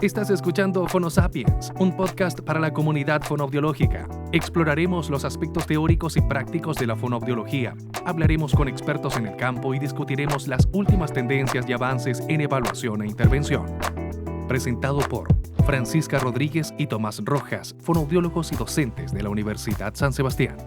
Estás escuchando Fonosapiens, un podcast para la comunidad fonoaudiológica. Exploraremos los aspectos teóricos y prácticos de la fonoaudiología. Hablaremos con expertos en el campo y discutiremos las últimas tendencias y avances en evaluación e intervención. Presentado por Francisca Rodríguez y Tomás Rojas, fonoaudiólogos y docentes de la Universidad San Sebastián.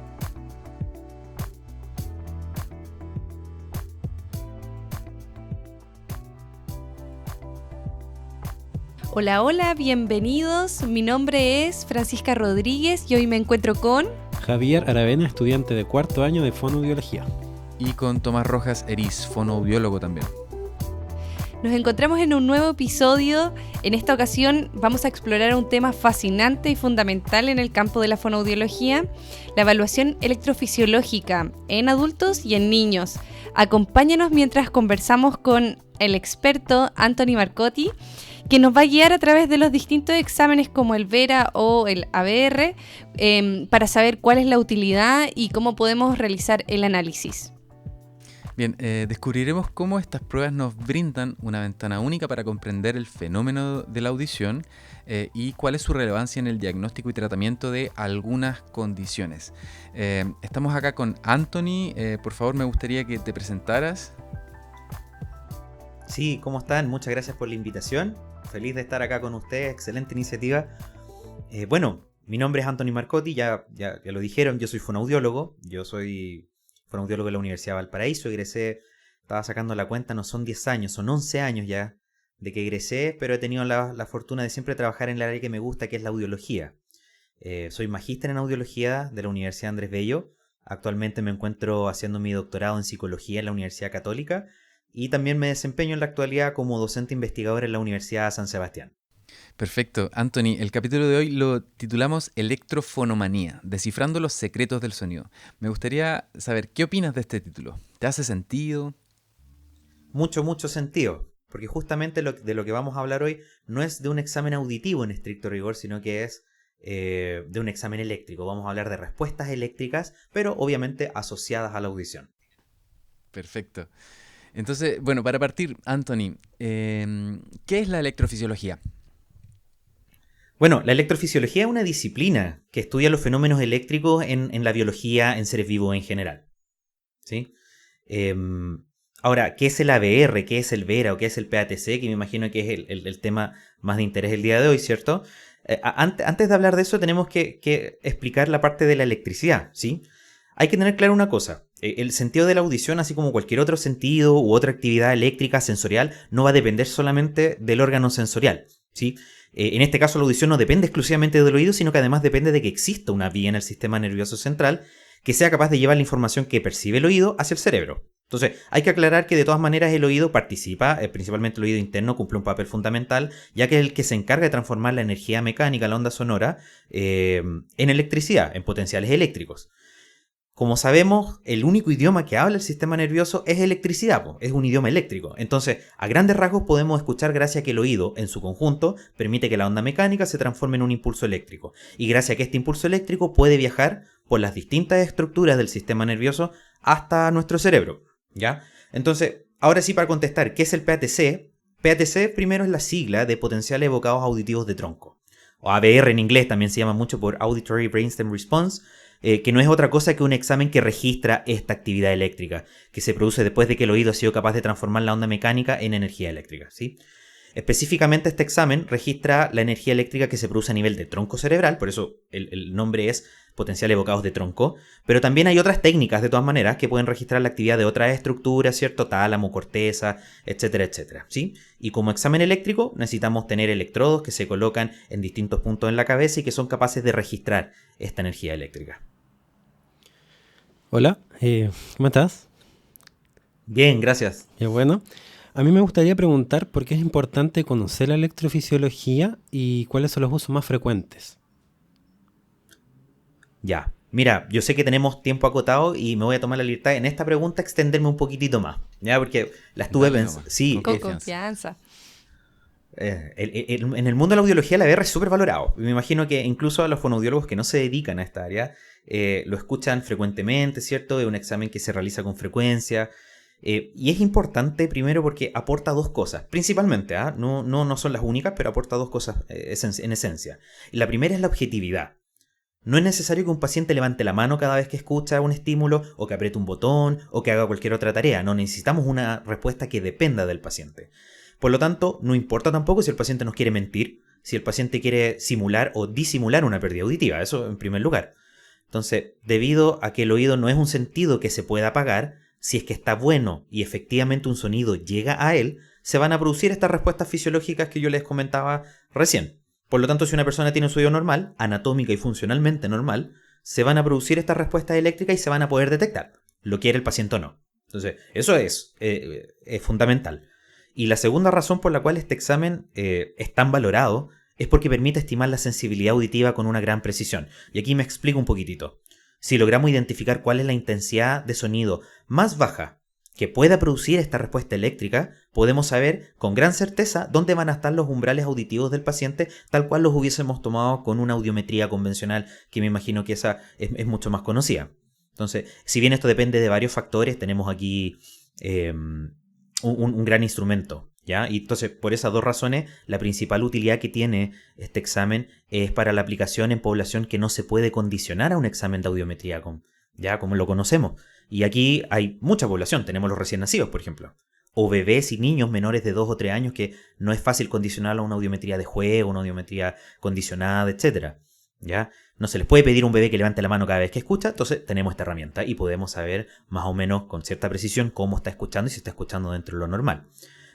Hola, hola, bienvenidos. Mi nombre es Francisca Rodríguez y hoy me encuentro con Javier Aravena, estudiante de cuarto año de fonoaudiología. Y con Tomás Rojas Eriz, fonoaudiólogo también. Nos encontramos en un nuevo episodio. En esta ocasión vamos a explorar un tema fascinante y fundamental en el campo de la fonoaudiología, la evaluación electrofisiológica en adultos y en niños. Acompáñanos mientras conversamos con el experto Anthony Marcotti, que nos va a guiar a través de los distintos exámenes como el VERA o el ABR para saber cuál es la utilidad y cómo podemos realizar el análisis. Bien, descubriremos cómo estas pruebas nos brindan una ventana única para comprender el fenómeno de la audición y cuál es su relevancia en el diagnóstico y tratamiento de algunas condiciones. Estamos acá con Anthony. Por favor, me gustaría que te presentaras. Sí, ¿cómo están? Muchas gracias por la invitación. Feliz de estar acá con ustedes, excelente iniciativa. Bueno, mi nombre es Anthony Marcotti, ya lo dijeron, yo soy fonoaudiólogo, yo soy fonoaudiólogo de la Universidad de Valparaíso, egresé, estaba sacando la cuenta, no son 10 años, son 11 años ya de que egresé, pero he tenido la fortuna de siempre trabajar en el área que me gusta, que es la audiología. Soy magíster en audiología de la Universidad Andrés Bello, actualmente me encuentro haciendo mi doctorado en psicología en la Universidad Católica, y también me desempeño en la actualidad como docente investigador en la Universidad San Sebastián. Perfecto. Anthony, el capítulo de hoy lo titulamos Electrofonomanía, descifrando los secretos del sonido. Me gustaría saber, ¿qué opinas de este título? ¿Te hace sentido? Mucho sentido, porque justamente de lo que vamos a hablar hoy no es de un examen auditivo en estricto rigor, sino que es de un examen eléctrico. Vamos a hablar de respuestas eléctricas, pero obviamente asociadas a la audición. Perfecto. Entonces, bueno, para partir, Anthony, ¿qué es la electrofisiología? Bueno, la electrofisiología es una disciplina que estudia los fenómenos eléctricos en la biología, en seres vivos en general. ¿Sí? Ahora, ¿qué es el ABR? ¿Qué es el VERA? ¿O qué es el PATC? Que me imagino que es el tema más de interés el día de hoy, ¿cierto? Antes de hablar de eso tenemos que explicar la parte de la electricidad, ¿sí? Hay que tener claro una cosa. El sentido de la audición, así como cualquier otro sentido u otra actividad eléctrica sensorial, no va a depender solamente del órgano sensorial, ¿sí? En este caso la audición no depende exclusivamente del oído, sino que además depende de que exista una vía en el sistema nervioso central que sea capaz de llevar la información que percibe el oído hacia el cerebro. Entonces, hay que aclarar que de todas maneras el oído participa, principalmente el oído interno cumple un papel fundamental, ya que es el que se encarga de transformar la energía mecánica, la onda sonora, en electricidad, en potenciales eléctricos. Como sabemos, el único idioma que habla el sistema nervioso es electricidad, es un idioma eléctrico. Entonces, a grandes rasgos podemos escuchar gracias a que el oído, en su conjunto, permite que la onda mecánica se transforme en un impulso eléctrico. Y gracias a que este impulso eléctrico puede viajar por las distintas estructuras del sistema nervioso hasta nuestro cerebro, ¿ya? Entonces, ahora sí, para contestar, ¿qué es el PATC? PATC primero es la sigla de potenciales evocados auditivos de tronco. O ABR en inglés también se llama mucho por Auditory Brainstem Response, que no es otra cosa que un examen que registra esta actividad eléctrica, que se produce después de que el oído ha sido capaz de transformar la onda mecánica en energía eléctrica, ¿sí? Específicamente este examen registra la energía eléctrica que se produce a nivel de tronco cerebral, por eso el nombre es potencial evocados de tronco, pero también hay otras técnicas de todas maneras que pueden registrar la actividad de otras estructuras, ¿cierto? Tálamo, corteza, etcétera, etcétera, ¿sí? Y como examen eléctrico necesitamos tener electrodos que se colocan en distintos puntos en la cabeza y que son capaces de registrar esta energía eléctrica. Hola, ¿cómo estás? Bien, gracias. Bueno, a mí me gustaría preguntar por qué es importante conocer la electrofisiología y cuáles son los usos más frecuentes. Ya, mira, yo sé que tenemos tiempo acotado y me voy a tomar la libertad en esta pregunta extenderme un poquitito más, ¿ya? Porque la estuve pensando. Sí, con confianza. En el mundo de la audiología la ABR es súper valorado. Me imagino que incluso a los fonoaudiólogos que no se dedican a esta área lo escuchan frecuentemente, ¿cierto? Es un examen que se realiza con frecuencia. Y es importante primero porque aporta dos cosas, principalmente, no son las únicas, pero aporta dos cosas en esencia. La primera es la objetividad. No es necesario que un paciente levante la mano cada vez que escucha un estímulo, o que apriete un botón, o que haga cualquier otra tarea. No necesitamos una respuesta que dependa del paciente. Por lo tanto, no importa tampoco si el paciente nos quiere mentir, si el paciente quiere simular o disimular una pérdida auditiva, eso en primer lugar. Entonces, debido a que el oído no es un sentido que se pueda apagar, si es que está bueno y efectivamente un sonido llega a él, se van a producir estas respuestas fisiológicas que yo les comentaba recién. Por lo tanto, si una persona tiene un oído normal, anatómica y funcionalmente normal, se van a producir estas respuestas eléctricas y se van a poder detectar. Lo quiere el paciente o no. Entonces, eso es fundamental. Y la segunda razón por la cual este examen es tan valorado es porque permite estimar la sensibilidad auditiva con una gran precisión. Y aquí me explico un poquitito. Si logramos identificar cuál es la intensidad de sonido más baja que pueda producir esta respuesta eléctrica, podemos saber con gran certeza dónde van a estar los umbrales auditivos del paciente, tal cual los hubiésemos tomado con una audiometría convencional, que me imagino que esa es mucho más conocida. Entonces, si bien esto depende de varios factores, tenemos aquí un gran instrumento, ¿ya? Y entonces, por esas dos razones, la principal utilidad que tiene este examen es para la aplicación en población que no se puede condicionar a un examen de audiometría, ya como lo conocemos. Y aquí hay mucha población, tenemos los recién nacidos, por ejemplo, o bebés y niños menores de 2 o 3 años que no es fácil condicionar a una audiometría de juego, una audiometría condicionada, etc. ¿Ya? No se les puede pedir a un bebé que levante la mano cada vez que escucha, entonces tenemos esta herramienta y podemos saber más o menos con cierta precisión cómo está escuchando y si está escuchando dentro de lo normal.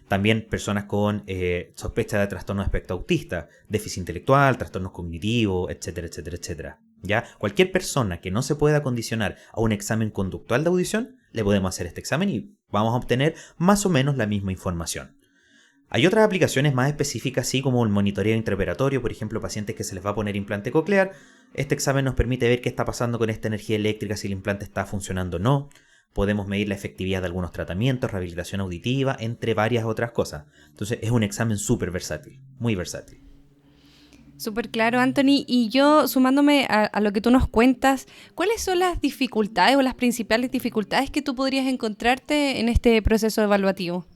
También personas con sospecha de trastorno de espectro autista, déficit intelectual, trastornos cognitivos, etcétera, etcétera, etcétera. ¿Ya? Cualquier persona que no se pueda condicionar a un examen conductual de audición, le podemos hacer este examen y vamos a obtener más o menos la misma información. Hay otras aplicaciones más específicas, así como el monitoreo intraoperatorio, por ejemplo, pacientes que se les va a poner implante coclear. Este examen nos permite ver qué está pasando con esta energía eléctrica, si el implante está funcionando o no. Podemos medir la efectividad de algunos tratamientos, rehabilitación auditiva, entre varias otras cosas. Entonces es un examen súper versátil, muy versátil. Súper claro, Anthony. Y yo, sumándome a lo que tú nos cuentas, ¿cuáles son las dificultades o las principales dificultades que tú podrías encontrarte en este proceso evaluativo?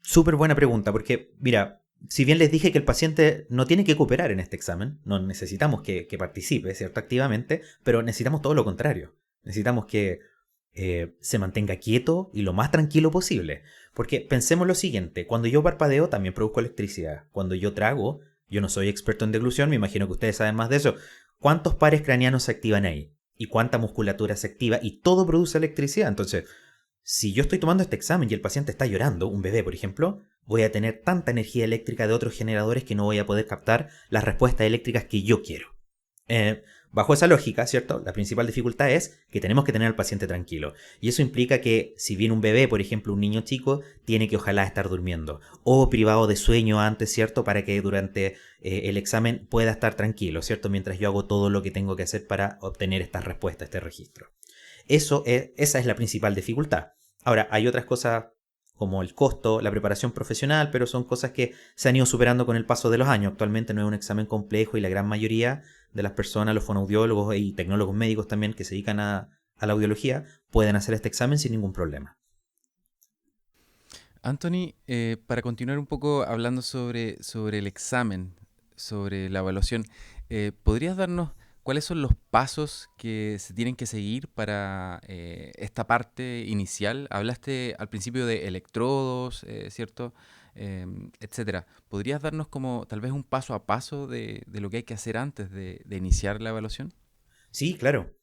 Súper buena pregunta, porque, mira, si bien les dije que el paciente no tiene que cooperar en este examen, no necesitamos que participe, ¿cierto?, activamente, pero necesitamos todo lo contrario. Necesitamos que se mantenga quieto y lo más tranquilo posible. Porque pensemos lo siguiente, cuando yo parpadeo también produzco electricidad. Cuando yo trago, yo no soy experto en deglución, me imagino que ustedes saben más de eso. ¿Cuántos pares craneanos se activan ahí? ¿Y cuánta musculatura se activa? Y todo produce electricidad. Entonces, si yo estoy tomando este examen y el paciente está llorando, un bebé por ejemplo, voy a tener tanta energía eléctrica de otros generadores que no voy a poder captar las respuestas eléctricas que yo quiero. Bajo esa lógica, ¿cierto?, la principal dificultad es que tenemos que tener al paciente tranquilo. Y eso implica que si viene un bebé, por ejemplo un niño chico, tiene que ojalá estar durmiendo. O privado de sueño antes, ¿cierto?, para que durante el examen pueda estar tranquilo, ¿cierto?, mientras yo hago todo lo que tengo que hacer para obtener estas respuestas, este registro. Esa es la principal dificultad. Ahora, hay otras cosas como el costo, la preparación profesional, pero son cosas que se han ido superando con el paso de los años. Actualmente no es un examen complejo y la gran mayoría de las personas, los fonoaudiólogos y tecnólogos médicos también que se dedican a la audiología, pueden hacer este examen sin ningún problema. Anthony, para continuar un poco hablando sobre el examen, sobre la evaluación, ¿podrías darnos cuáles son los pasos que se tienen que seguir para esta parte inicial? Hablaste al principio de electrodos, ¿cierto? Etcétera. ¿Podrías darnos como tal vez un paso a paso de lo que hay que hacer antes de iniciar la evaluación? Sí, claro.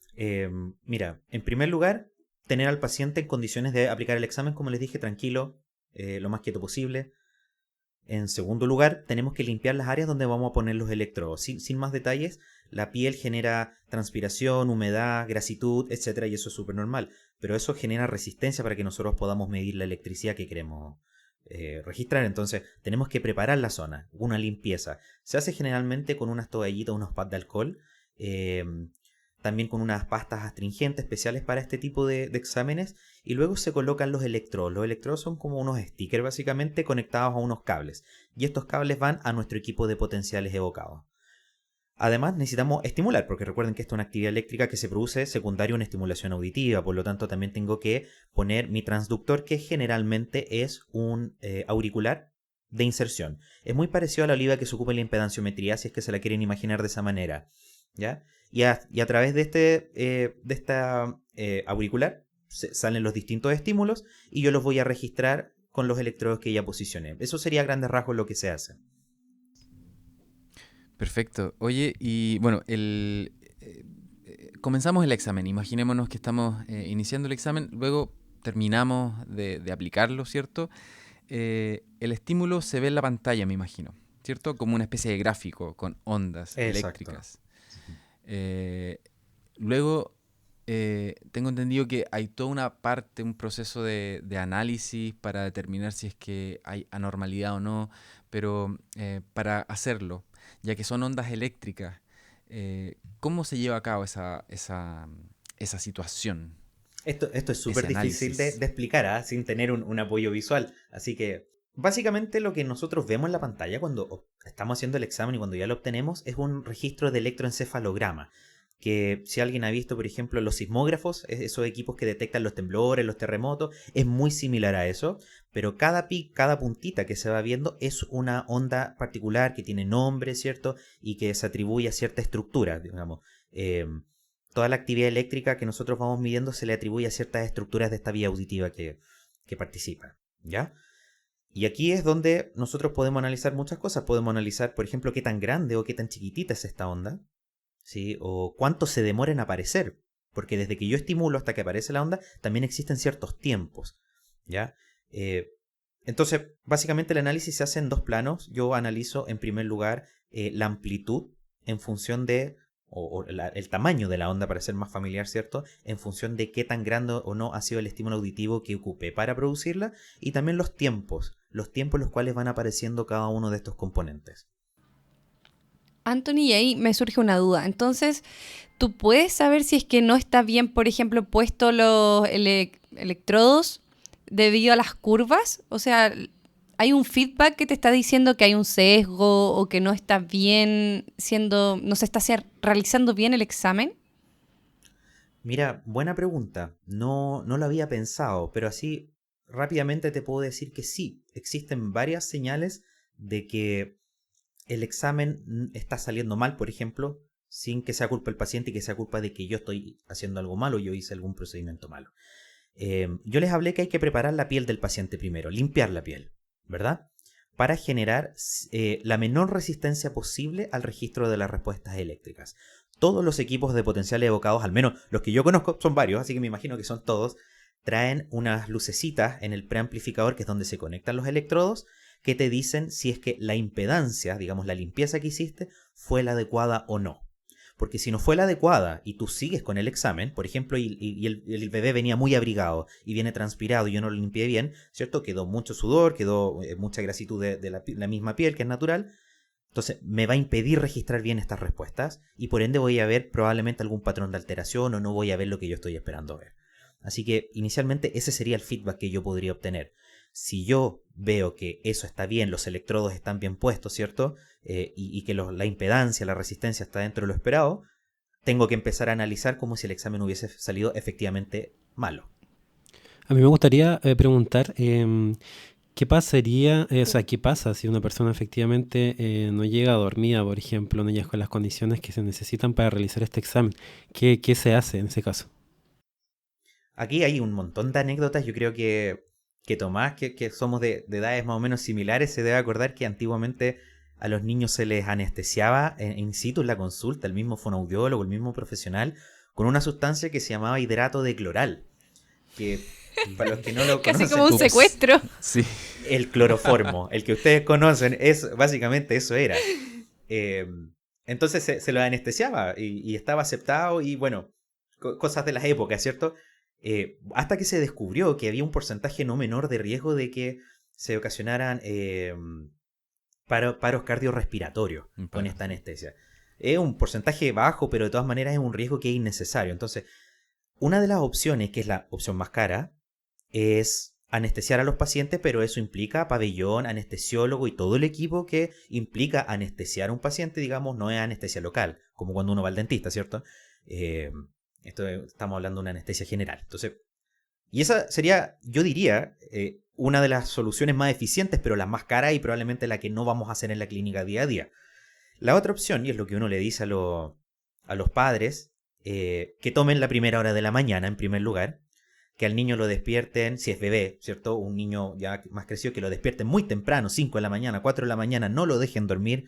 Mira, en primer lugar, tener al paciente en condiciones de aplicar el examen, como les dije, tranquilo, lo más quieto posible. En segundo lugar, tenemos que limpiar las áreas donde vamos a poner los electrodos. Sin más detalles, la piel genera transpiración, humedad, grasitud, etc. Y eso es súper normal. Pero eso genera resistencia para que nosotros podamos medir la electricidad que queremos registrar. Entonces, tenemos que preparar la zona, una limpieza. Se hace generalmente con unas toallitas, unos pads de alcohol. También con unas pastas astringentes especiales para este tipo de exámenes, y luego se colocan los electrodos. Los electrodos son como unos stickers básicamente conectados a unos cables, y estos cables van a nuestro equipo de potenciales evocados. Además, necesitamos estimular, porque recuerden que esto es una actividad eléctrica que se produce secundaria a una estimulación auditiva, por lo tanto también tengo que poner mi transductor, que generalmente es un auricular de inserción. Es muy parecido a la oliva que se ocupa en la impedanciometría, si es que se la quieren imaginar de esa manera, ¿ya? Y a través de esta auricular salen los distintos estímulos y yo los voy a registrar con los electrodos que ya posicioné. Eso sería a grandes rasgos lo que se hace. Perfecto. Oye, y bueno, comenzamos el examen. Imaginémonos que estamos iniciando el examen, luego terminamos de aplicarlo, ¿cierto? El estímulo se ve en la pantalla, me imagino, ¿cierto? Como una especie de gráfico con ondas eléctricas. Luego, tengo entendido que hay toda una parte, un proceso de análisis para determinar si es que hay anormalidad o no, pero para hacerlo, ya que son ondas eléctricas, ¿cómo se lleva a cabo esa situación? Esto es súper difícil de explicar, sin tener un apoyo visual. Así que, básicamente lo que nosotros vemos en la pantalla cuando estamos haciendo el examen y cuando ya lo obtenemos es un registro de electroencefalograma. Que si alguien ha visto, por ejemplo, los sismógrafos, esos equipos que detectan los temblores, los terremotos, es muy similar a eso, pero cada puntita que se va viendo es una onda particular que tiene nombre, ¿cierto? Y que se atribuye a cierta estructura, digamos. Toda la actividad eléctrica que nosotros vamos midiendo se le atribuye a ciertas estructuras de esta vía auditiva que participan, ¿ya? Y aquí es donde nosotros podemos analizar muchas cosas. Podemos analizar, por ejemplo, qué tan grande o qué tan chiquitita es esta onda, ¿sí? O cuánto se demora en aparecer, porque desde que yo estimulo hasta que aparece la onda, también existen ciertos tiempos, ¿ya? Entonces, básicamente el análisis se hace en dos planos. Yo analizo, en primer lugar, la amplitud en función de, el tamaño de la onda, para ser más familiar, ¿cierto? En función de qué tan grande o no ha sido el estímulo auditivo que ocupé para producirla, y también los tiempos en los cuales van apareciendo cada uno de estos componentes. Anthony, y ahí me surge una duda. Entonces, ¿tú puedes saber si es que no está bien, por ejemplo, puesto los electrodos debido a las curvas? O sea, ¿hay un feedback que te está diciendo que hay un sesgo o que no está bien no se está realizando bien el examen? Mira, buena pregunta. No lo había pensado, pero así rápidamente te puedo decir que sí. Existen varias señales de que el examen está saliendo mal, por ejemplo, sin que sea culpa del paciente y que sea culpa de que yo estoy haciendo algo malo o yo hice algún procedimiento malo. Yo les hablé que hay que preparar la piel del paciente primero, limpiar la piel, ¿verdad? Para generar la menor resistencia posible al registro de las respuestas eléctricas. Todos los equipos de potenciales evocados, al menos los que yo conozco, son varios, así que me imagino que son todos, traen unas lucecitas en el preamplificador, que es donde se conectan los electrodos, que te dicen si es que la impedancia, digamos la limpieza que hiciste, fue la adecuada o no. Porque si no fue la adecuada y tú sigues con el examen, por ejemplo, y el bebé venía muy abrigado y viene transpirado y yo no lo limpié bien, ¿cierto? Quedó mucho sudor, quedó mucha grasitud de la misma piel, que es natural. Entonces me va a impedir registrar bien estas respuestas y por ende voy a ver probablemente algún patrón de alteración o no voy a ver lo que yo estoy esperando ver. Así que inicialmente ese sería el feedback que yo podría obtener. Si yo veo que eso está bien, los electrodos están bien puestos, ¿cierto? Y que la impedancia, la resistencia está dentro de lo esperado, tengo que empezar a analizar como si el examen hubiese salido efectivamente malo. A mí me gustaría preguntar, ¿qué pasaría, qué pasa si una persona efectivamente no llega dormida, por ejemplo, no llega con las condiciones que se necesitan para realizar este examen? ¿Qué se hace en ese caso? Aquí hay un montón de anécdotas. Yo creo que Tomás, que somos de edades más o menos similares, se debe acordar que antiguamente a los niños se les anestesiaba in situ en la consulta, el mismo fonoaudiólogo, el mismo profesional, con una sustancia que se llamaba hidrato de cloral. Que para los que no lo conocen, casi como un secuestro. Sí. El cloroformo, el que ustedes conocen, básicamente eso era. Entonces se lo anestesiaba y estaba aceptado y bueno, cosas de las épocas, ¿cierto? Hasta que se descubrió que había un porcentaje no menor de riesgo de que se ocasionaran paros cardiorrespiratorios con esta anestesia. Es un porcentaje bajo, pero de todas maneras es un riesgo que es innecesario. Entonces, una de las opciones, que es la opción más cara, es anestesiar a los pacientes, pero eso implica pabellón, anestesiólogo y todo el equipo que implica anestesiar a un paciente, digamos, no es anestesia local, como cuando uno va al dentista, ¿cierto? Estamos hablando de una anestesia general. Entonces, y esa sería, yo diría, una de las soluciones más eficientes, pero la más cara y probablemente la que no vamos a hacer en la clínica día a día. La otra opción, y es lo que uno le dice a los padres, que tomen la primera hora de la mañana en primer lugar, que al niño lo despierten, si es bebé, ¿cierto? Un niño ya más crecido, que lo despierten muy temprano, 5 de la mañana, 4 de la mañana, no lo dejen dormir.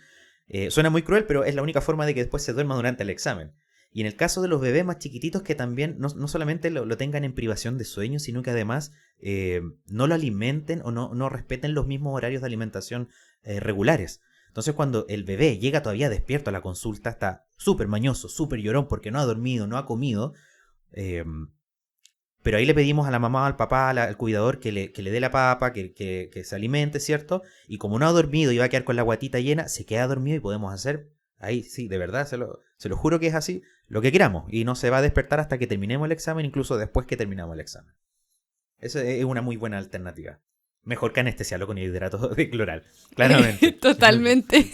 Suena muy cruel, pero es la única forma de que después se duerma durante el examen. Y en el caso de los bebés más chiquititos, que también no solamente lo tengan en privación de sueño, sino que además no lo alimenten o no respeten los mismos horarios de alimentación regulares. Entonces cuando el bebé llega todavía despierto a la consulta, está súper mañoso, súper llorón porque no ha dormido, no ha comido, pero ahí le pedimos a la mamá, al papá, al cuidador que le dé la papa, que se alimente, ¿cierto? Y como no ha dormido y va a quedar con la guatita llena, se queda dormido y podemos hacer, ahí sí, de verdad, se lo juro que es así, lo que queramos. Y no se va a despertar hasta que terminemos el examen, incluso después que terminamos el examen. Esa es una muy buena alternativa. Mejor que anestesiarlo con hidrato de cloral, claramente. Totalmente.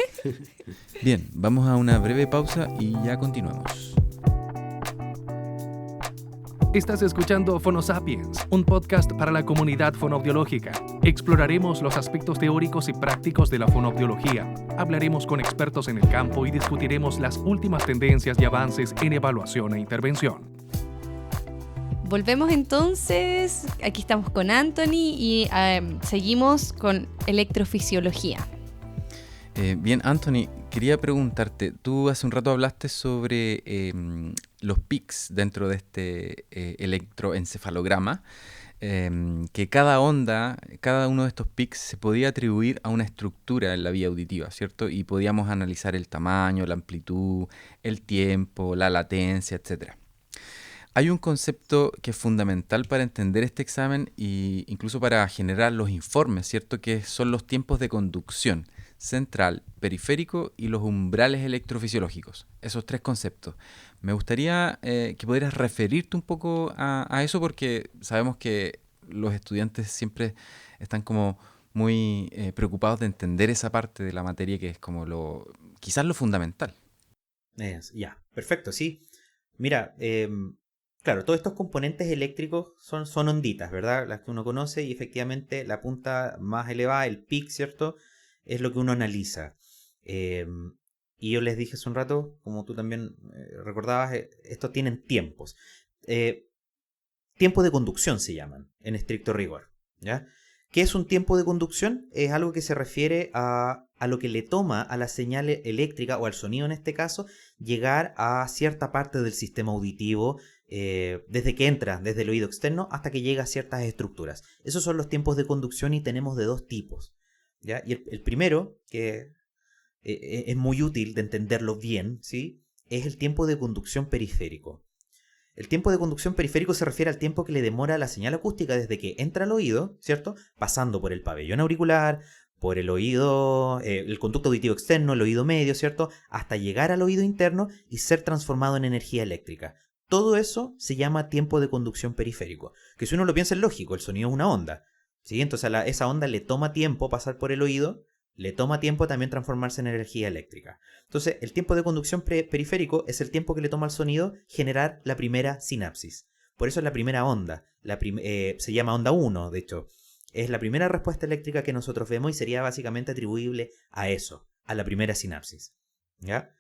Bien, vamos a una breve pausa y ya continuamos. Estás escuchando Fonosapiens, un podcast para la comunidad fonoaudiológica. Exploraremos los aspectos teóricos y prácticos de la fonoaudiología. Hablaremos con expertos en el campo y discutiremos las últimas tendencias y avances en evaluación e intervención. Volvemos entonces, aquí estamos con Anthony y seguimos con electrofisiología. Bien, Anthony, quería preguntarte, tú hace un rato hablaste sobre los pics dentro de este electroencefalograma, que cada onda, cada uno de estos pics se podía atribuir a una estructura en la vía auditiva, ¿cierto? Y podíamos analizar el tamaño, la amplitud, el tiempo, la latencia, etc. Hay un concepto que es fundamental para entender este examen e incluso para generar los informes, ¿cierto? Que son los tiempos de conducción central, periférico y los umbrales electrofisiológicos. Esos tres conceptos. Me gustaría que pudieras referirte un poco a eso porque sabemos que los estudiantes siempre están como muy preocupados de entender esa parte de la materia que es como quizás lo fundamental. Ya, perfecto, sí. Mira, claro, todos estos componentes eléctricos son onditas, ¿verdad? Las que uno conoce y efectivamente la punta más elevada, el pic, ¿cierto?, es lo que uno analiza. Y yo les dije hace un rato, como tú también recordabas, estos tienen tiempos. Tiempo de conducción se llaman, en estricto rigor, ¿ya? ¿Qué es un tiempo de conducción? Es algo que se refiere a lo que le toma a la señal eléctrica, o al sonido en este caso, llegar a cierta parte del sistema auditivo, desde que entra desde el oído externo hasta que llega a ciertas estructuras. Esos son los tiempos de conducción y tenemos de dos tipos, ¿ya? Y el primero, que es muy útil de entenderlo bien, ¿sí?, es el tiempo de conducción periférico. El tiempo de conducción periférico se refiere al tiempo que le demora la señal acústica desde que entra al oído, ¿cierto?, pasando por el pabellón auricular, por el oído, el conducto auditivo externo, el oído medio, ¿cierto?, hasta llegar al oído interno y ser transformado en energía eléctrica. Todo eso se llama tiempo de conducción periférico, que si uno lo piensa es lógico, el sonido es una onda, ¿sí? Entonces a esa onda le toma tiempo pasar por el oído, le toma tiempo también transformarse en energía eléctrica. Entonces el tiempo de conducción periférico es el tiempo que le toma al sonido generar la primera sinapsis. Por eso es la primera onda, se llama onda 1, de hecho. Es la primera respuesta eléctrica que nosotros vemos y sería básicamente atribuible a eso, a la primera sinapsis, ¿ya?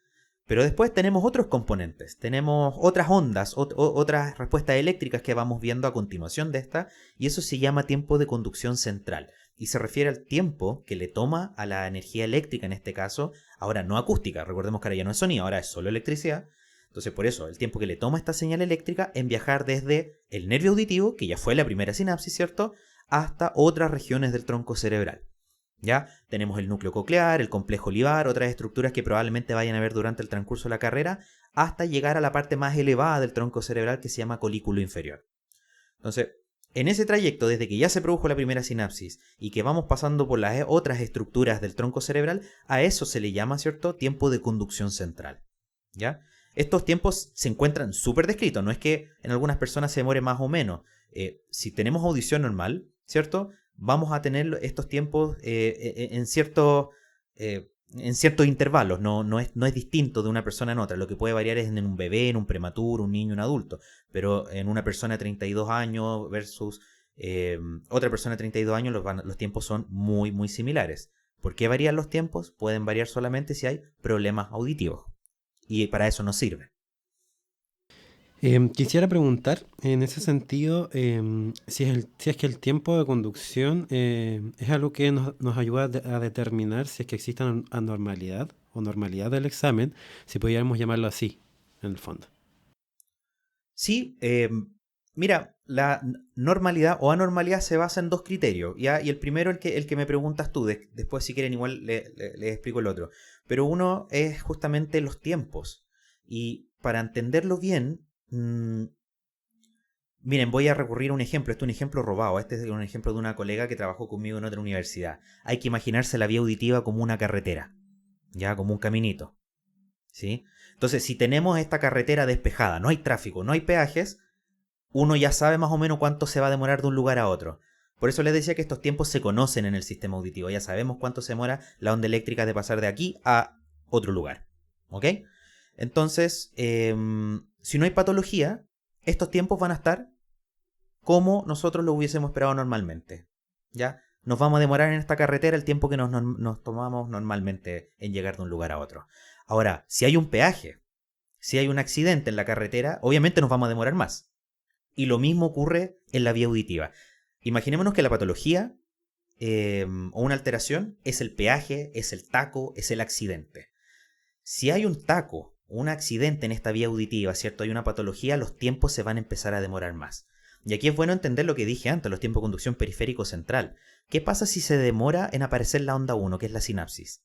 Pero después tenemos otros componentes, tenemos otras ondas, otras respuestas eléctricas que vamos viendo a continuación de esta, y eso se llama tiempo de conducción central, y se refiere al tiempo que le toma a la energía eléctrica en este caso, ahora no acústica, recordemos que ahora ya no es sonido, ahora es solo electricidad. Entonces por eso, el tiempo que le toma esta señal eléctrica en viajar desde el nervio auditivo, que ya fue la primera sinapsis, ¿cierto?, hasta otras regiones del tronco cerebral. ¿Ya? Tenemos el núcleo coclear, el complejo olivar, otras estructuras que probablemente vayan a ver durante el transcurso de la carrera, hasta llegar a la parte más elevada del tronco cerebral que se llama colículo inferior. Entonces, en ese trayecto, desde que ya se produjo la primera sinapsis y que vamos pasando por las otras estructuras del tronco cerebral, a eso se le llama, ¿cierto?, tiempo de conducción central. ¿Ya? Estos tiempos se encuentran súper descritos, no es que en algunas personas se demore más o menos. Si tenemos audición normal, ¿cierto? Vamos a tener estos tiempos en ciertos intervalos, no es distinto de una persona en otra. Lo que puede variar es en un bebé, en un prematuro, un niño, un adulto, pero en una persona de 32 años versus otra persona de 32 años los tiempos son muy, muy similares. ¿Por qué varían los tiempos? Pueden variar solamente si hay problemas auditivos, y para eso nos sirve. Quisiera preguntar en ese sentido si es que el tiempo de conducción es algo que nos ayuda a determinar si es que existe anormalidad o normalidad del examen, si pudiéramos llamarlo así, en el fondo. Sí, mira, la normalidad o anormalidad se basa en dos criterios, ¿ya? Y el primero, el que me preguntas tú, después si quieren igual le explico el otro. Pero uno es justamente los tiempos. Y para entenderlo bien, miren, voy a recurrir a un ejemplo. Este es un ejemplo robado. Este es un ejemplo de una colega que trabajó conmigo en otra universidad. Hay que imaginarse la vía auditiva como una carretera, ya, como un caminito, ¿sí? Entonces, si tenemos esta carretera despejada, no hay tráfico, no hay peajes, uno ya sabe más o menos cuánto se va a demorar de un lugar a otro. Por eso les decía que estos tiempos se conocen en el sistema auditivo. Ya sabemos cuánto se demora la onda eléctrica de pasar de aquí a otro lugar, ¿ok? Entonces, si no hay patología, estos tiempos van a estar como nosotros lo hubiésemos esperado normalmente, ¿ya? Nos vamos a demorar en esta carretera el tiempo que nos tomamos normalmente en llegar de un lugar a otro. Ahora, si hay un peaje, si hay un accidente en la carretera, obviamente nos vamos a demorar más. Y lo mismo ocurre en la vía auditiva. Imaginémonos que la patología o una alteración es el peaje, es el taco, es el accidente. Si hay un taco, un accidente en esta vía auditiva, ¿cierto? Hay una patología, los tiempos se van a empezar a demorar más. Y aquí es bueno entender lo que dije antes, los tiempos de conducción periférico central. ¿Qué pasa si se demora en aparecer la onda 1, que es la sinapsis?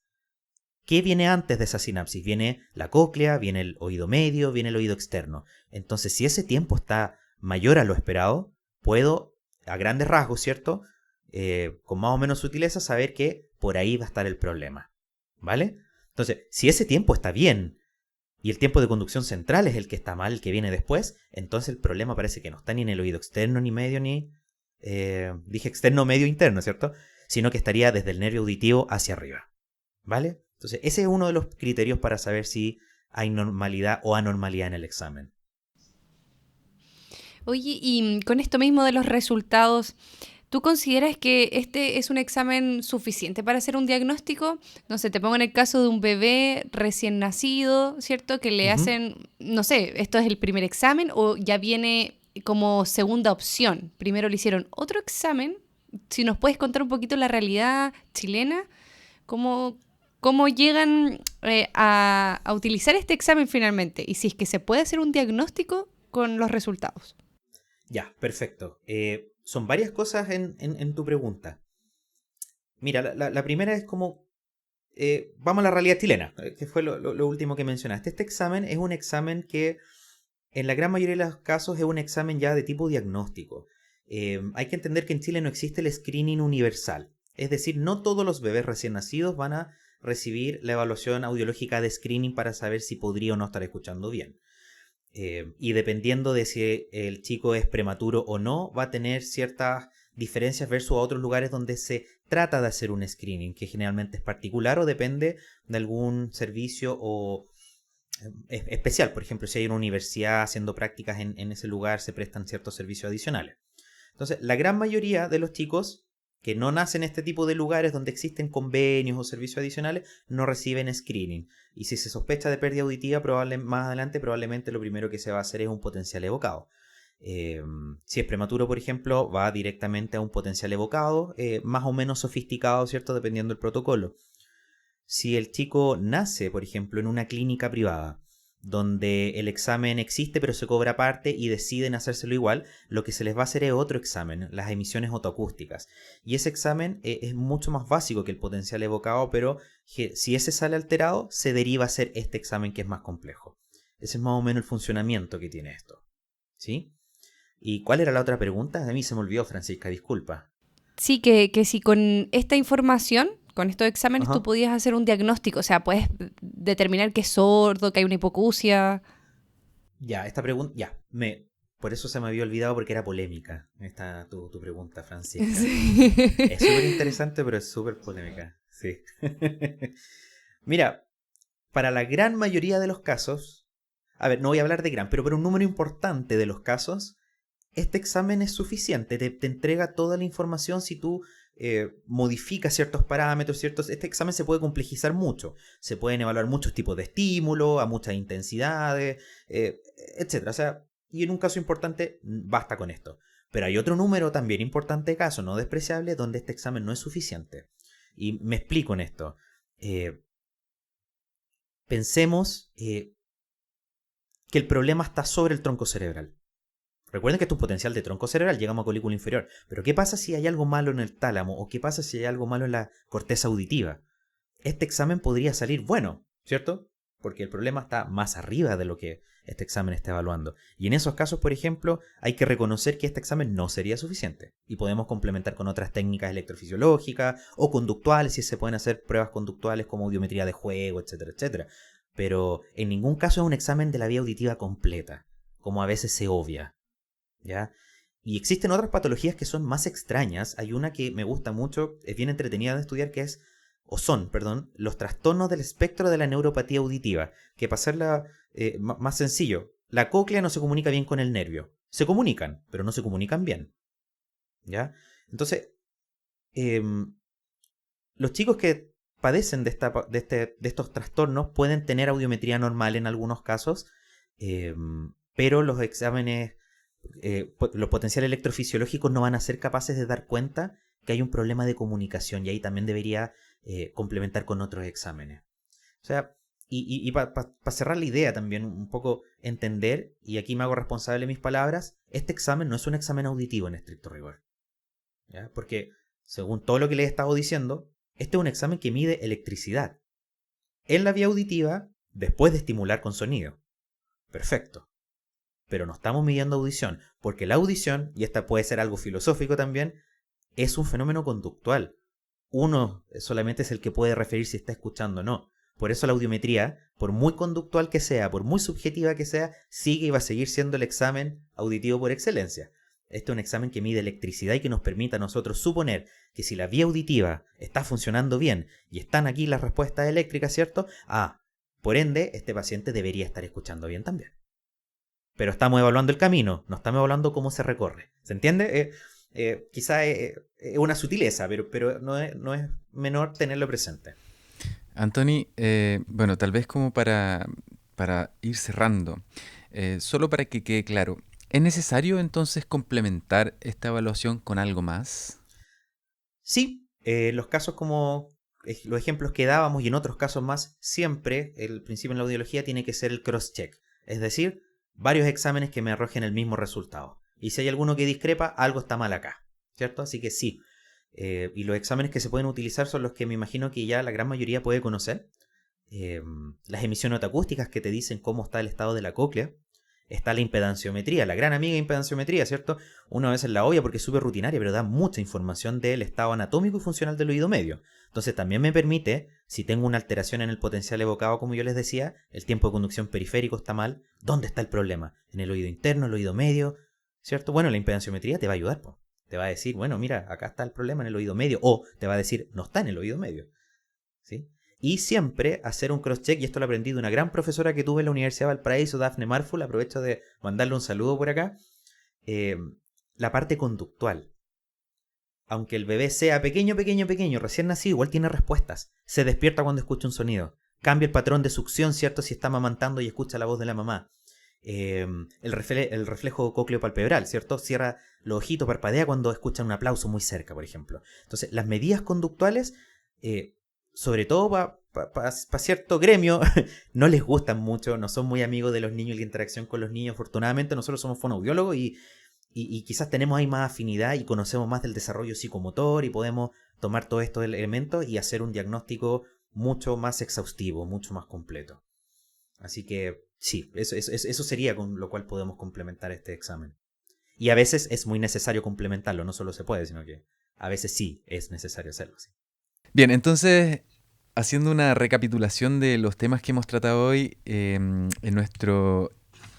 ¿Qué viene antes de esa sinapsis? Viene la cóclea, viene el oído medio, viene el oído externo. Entonces, si ese tiempo está mayor a lo esperado, puedo, a grandes rasgos, ¿cierto? Con más o menos sutileza, saber que por ahí va a estar el problema, ¿vale? Entonces, si ese tiempo está bien y el tiempo de conducción central es el que está mal, el que viene después, entonces el problema parece que no está ni en el oído externo, ni medio, ni... dije externo, medio, interno, ¿cierto? Sino que estaría desde el nervio auditivo hacia arriba, ¿vale? Entonces, ese es uno de los criterios para saber si hay normalidad o anormalidad en el examen. Oye, y con esto mismo de los resultados, ¿tú consideras que este es un examen suficiente para hacer un diagnóstico? No sé, te pongo en el caso de un bebé recién nacido, ¿cierto? Que le hacen, no sé, ¿esto es el primer examen o ya viene como segunda opción? Primero le hicieron otro examen. Si nos puedes contar un poquito la realidad chilena, ¿cómo llegan a utilizar este examen finalmente? Y si es que se puede hacer un diagnóstico con los resultados. Ya, perfecto. Son varias cosas en tu pregunta. Mira, la primera es como... vamos a la realidad chilena, que fue lo último que mencionaste. Este examen es un examen que en la gran mayoría de los casos es un examen ya de tipo diagnóstico. Hay que entender que en Chile no existe el screening universal. Es decir, no todos los bebés recién nacidos van a recibir la evaluación audiológica de screening para saber si podría o no estar escuchando bien. Y dependiendo de si el chico es prematuro o no, va a tener ciertas diferencias versus a otros lugares donde se trata de hacer un screening, que generalmente es particular o depende de algún servicio o especial. Por ejemplo, si hay una universidad haciendo prácticas en ese lugar, se prestan ciertos servicios adicionales. Entonces, la gran mayoría de los chicos que no nacen en este tipo de lugares donde existen convenios o servicios adicionales, no reciben screening. Y si se sospecha de pérdida auditiva, más adelante probablemente lo primero que se va a hacer es un potencial evocado. Si es prematuro, por ejemplo, va directamente a un potencial evocado, más o menos sofisticado, ¿cierto? Dependiendo del protocolo. Si el chico nace, por ejemplo, en una clínica privada, donde el examen existe pero se cobra aparte y deciden hacérselo igual, lo que se les va a hacer es otro examen, las emisiones otoacústicas. Y ese examen es mucho más básico que el potencial evocado, pero si ese sale alterado, se deriva a hacer este examen que es más complejo. Ese es más o menos el funcionamiento que tiene esto, ¿sí? ¿Y cuál era la otra pregunta? A mí se me olvidó, Francisca, disculpa. Sí, que si con esta información, con estos exámenes, tú podías hacer un diagnóstico, o sea, puedes determinar que es sordo, que hay una hipoacusia. Ya, esta pregunta, Por eso se me había olvidado porque era polémica tu pregunta, Francisca. Sí. Es súper interesante, pero es súper polémica. Sí. Mira, para la gran mayoría de los casos, a ver, no voy a hablar de gran, pero para un número importante de los casos, este examen es suficiente. Te entrega toda la información si tú modificas ciertos parámetros, este examen se puede complejizar mucho. Se pueden evaluar muchos tipos de estímulos, a muchas intensidades, etc. O sea, y en un caso importante, basta con esto. Pero hay otro número también importante de casos, no despreciable, donde este examen no es suficiente. Y me explico en esto. Pensemos que el problema está sobre el tronco cerebral. Recuerden que esto es un potencial de tronco cerebral, llegamos a colícula inferior. Pero ¿qué pasa si hay algo malo en el tálamo? ¿O qué pasa si hay algo malo en la corteza auditiva? Este examen podría salir bueno, ¿cierto? Porque el problema está más arriba de lo que este examen está evaluando. Y en esos casos, por ejemplo, hay que reconocer que este examen no sería suficiente. Y podemos complementar con otras técnicas electrofisiológicas o conductuales, si se pueden hacer pruebas conductuales como audiometría de juego, etcétera, etcétera. Pero en ningún caso es un examen de la vía auditiva completa, como a veces se obvia. ¿Ya? Y existen otras patologías que son más extrañas. Hay una que me gusta mucho, es bien entretenida de estudiar, que son, los trastornos del espectro de la neuropatía auditiva. Que para hacerla más sencillo, la cóclea no se comunica bien con el nervio. Se comunican, pero no se comunican bien. ¿Ya? Entonces, los chicos que padecen de estos trastornos pueden tener audiometría normal en algunos casos, pero los exámenes, los potenciales electrofisiológicos no van a ser capaces de dar cuenta que hay un problema de comunicación, y ahí también debería complementar con otros exámenes. O sea, y para cerrar la idea también, un poco entender, y aquí me hago responsable de mis palabras, este examen no es un examen auditivo en estricto rigor. ¿Ya? Porque, según todo lo que les he estado diciendo, este es un examen que mide electricidad en la vía auditiva después de estimular con sonido. Perfecto. Pero no estamos midiendo audición, porque la audición, y esta puede ser algo filosófico también, es un fenómeno conductual. Uno solamente es el que puede referir si está escuchando o no. Por eso la audiometría, por muy conductual que sea, por muy subjetiva que sea, sigue y va a seguir siendo el examen auditivo por excelencia. Este es un examen que mide electricidad y que nos permite a nosotros suponer que si la vía auditiva está funcionando bien y están aquí las respuestas eléctricas, ¿cierto? Por ende, este paciente debería estar escuchando bien también. Pero estamos evaluando el camino, no estamos evaluando cómo se recorre. ¿Se entiende? Quizá es una sutileza, pero no es menor tenerlo presente. Anthony, bueno, tal vez como para ir cerrando, solo para que quede claro, ¿es necesario entonces complementar esta evaluación con algo más? Sí, los casos como los ejemplos que dábamos y en otros casos más, siempre el principio en la audiología tiene que ser el cross-check. Es decir, varios exámenes que me arrojen el mismo resultado. Y si hay alguno que discrepa, algo está mal acá, ¿cierto? Así que sí. Y los exámenes que se pueden utilizar son los que me imagino que ya la gran mayoría puede conocer. Las emisiones acústicas que te dicen cómo está el estado de la cóclea. Está la impedanciometría, la gran amiga impedanciometría, ¿cierto? Una a veces la obvia porque es súper rutinaria, pero da mucha información del estado anatómico y funcional del oído medio. Entonces también me permite, si tengo una alteración en el potencial evocado, como yo les decía, el tiempo de conducción periférico está mal, ¿dónde está el problema? ¿En el oído interno, el oído medio? ¿Cierto? Bueno, la impedanciometría te va a ayudar, po. Te va a decir, bueno, mira, acá está el problema en el oído medio, o te va a decir, no está en el oído medio, ¿sí? Y siempre hacer un cross-check, y esto lo aprendí de una gran profesora que tuve en la Universidad de Valparaíso, Dafne Marful, aprovecho de mandarle un saludo por acá, la parte conductual. Aunque el bebé sea pequeño, recién nacido, igual tiene respuestas. Se despierta cuando escucha un sonido. Cambia el patrón de succión, ¿cierto? Si está amamantando y escucha la voz de la mamá. El reflejo cócleo-palpebral, ¿cierto? Cierra los ojitos, parpadea cuando escucha un aplauso muy cerca, por ejemplo. Entonces, las medidas conductuales, sobre todo para cierto gremio, no les gustan mucho, no son muy amigos de los niños y la interacción con los niños. Afortunadamente, nosotros somos fonoaudiólogos y quizás tenemos ahí más afinidad y conocemos más del desarrollo psicomotor y podemos tomar todos estos elementos y hacer un diagnóstico mucho más exhaustivo, mucho más completo. Así que sí, eso sería con lo cual podemos complementar este examen. Y a veces es muy necesario complementarlo, no solo se puede, sino que a veces sí es necesario hacerlo. Sí. Bien, entonces, haciendo una recapitulación de los temas que hemos tratado hoy, en nuestro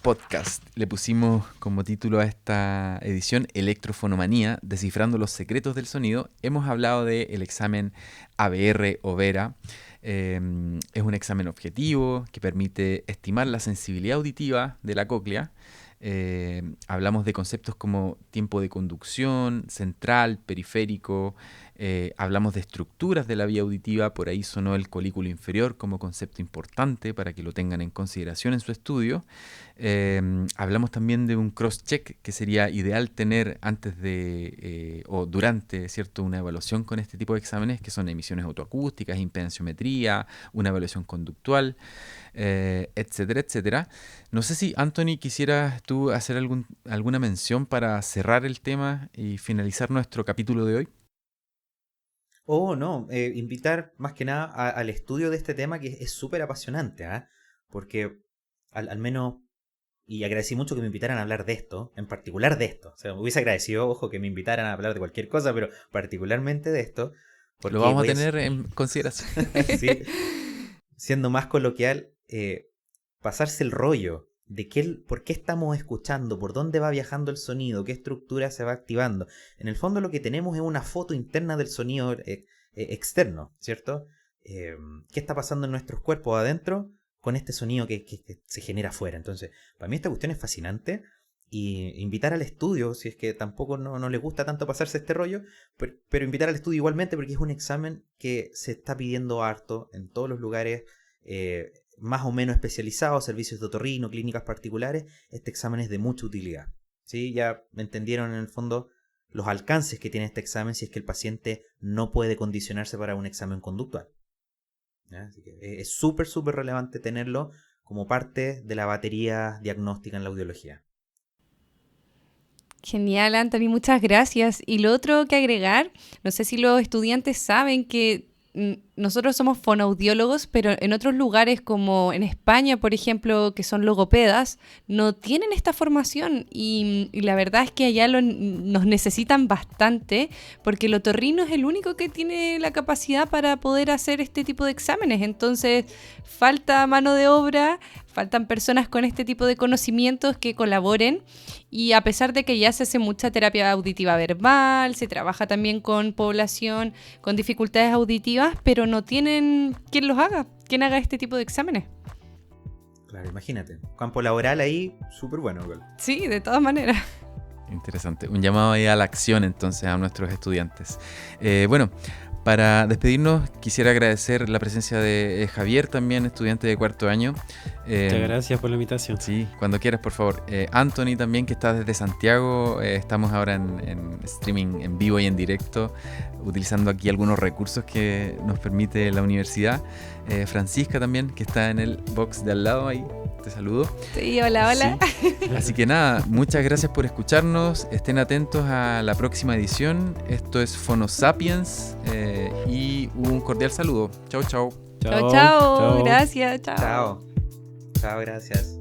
Podcast. Le pusimos como título a esta edición Electrofonomanía, descifrando los secretos del sonido. Hemos hablado del examen ABR o VERA. Es un examen objetivo que permite estimar la sensibilidad auditiva de la cóclea. Hablamos de conceptos como tiempo de conducción, central, periférico. Hablamos de estructuras de la vía auditiva. Por ahí sonó el colículo inferior como concepto importante para que lo tengan en consideración en su estudio. Hablamos también de un cross-check que sería ideal tener antes de o durante, ¿cierto?, una evaluación con este tipo de exámenes, que son emisiones autoacústicas, impedanciometría, una evaluación conductual, etcétera, etcétera. No sé si, Anthony, quisieras tú hacer alguna mención para cerrar el tema y finalizar nuestro capítulo de hoy. No, invitar más que nada al estudio de este tema, que es súper apasionante, ¿eh? Porque al menos, y agradecí mucho que me invitaran a hablar de esto, en particular de esto. O sea, me hubiese agradecido, ojo, que me invitaran a hablar de cualquier cosa, pero particularmente de esto. Porque lo vamos a tener en consideración. Sí, siendo más coloquial, pasarse el rollo de por qué estamos escuchando, por dónde va viajando el sonido, qué estructura se va activando. En el fondo lo que tenemos es una foto interna del sonido externo, ¿cierto? ¿Qué está pasando en nuestros cuerpos adentro con este sonido que se genera afuera? Entonces, para mí esta cuestión es fascinante, y invitar al estudio, si es que tampoco no le gusta tanto pasarse este rollo, pero invitar al estudio igualmente, porque es un examen que se está pidiendo harto en todos los lugares más o menos especializados, servicios de otorrino, clínicas particulares. Este examen es de mucha utilidad, ¿sí? Ya entendieron en el fondo los alcances que tiene este examen si es que el paciente no puede condicionarse para un examen conductual, ¿ya? Así que es súper relevante tenerlo como parte de la batería diagnóstica en la audiología. Genial, Anthony, muchas gracias. Y lo otro que agregar, no sé si los estudiantes saben que nosotros somos fonoaudiólogos, pero en otros lugares como en España, por ejemplo, que son logopedas, no tienen esta formación, y la verdad es que allá nos necesitan bastante, porque el otorrino es el único que tiene la capacidad para poder hacer este tipo de exámenes. Entonces falta mano de obra, faltan personas con este tipo de conocimientos que colaboren, y a pesar de que ya se hace mucha terapia auditiva verbal, se trabaja también con población con dificultades auditivas, pero no tienen quien los haga, quien haga este tipo de exámenes. Claro, imagínate, campo laboral ahí, súper bueno. Sí, de todas maneras. Interesante, un llamado ahí a la acción entonces a nuestros estudiantes. Bueno, para despedirnos quisiera agradecer la presencia de Javier, también estudiante de cuarto año. Muchas gracias por la invitación. Sí, cuando quieras, por favor. Anthony también, que está desde Santiago. Estamos ahora en streaming en vivo y en directo, utilizando aquí algunos recursos que nos permite la universidad. Francisca también, que está en el box de al lado ahí. Te saludo. Sí, hola. Sí. Así que nada, muchas gracias por escucharnos. Estén atentos a la próxima edición. Esto es Phonosapiens, y un cordial saludo. Chau. Chao. Gracias. Chao, gracias.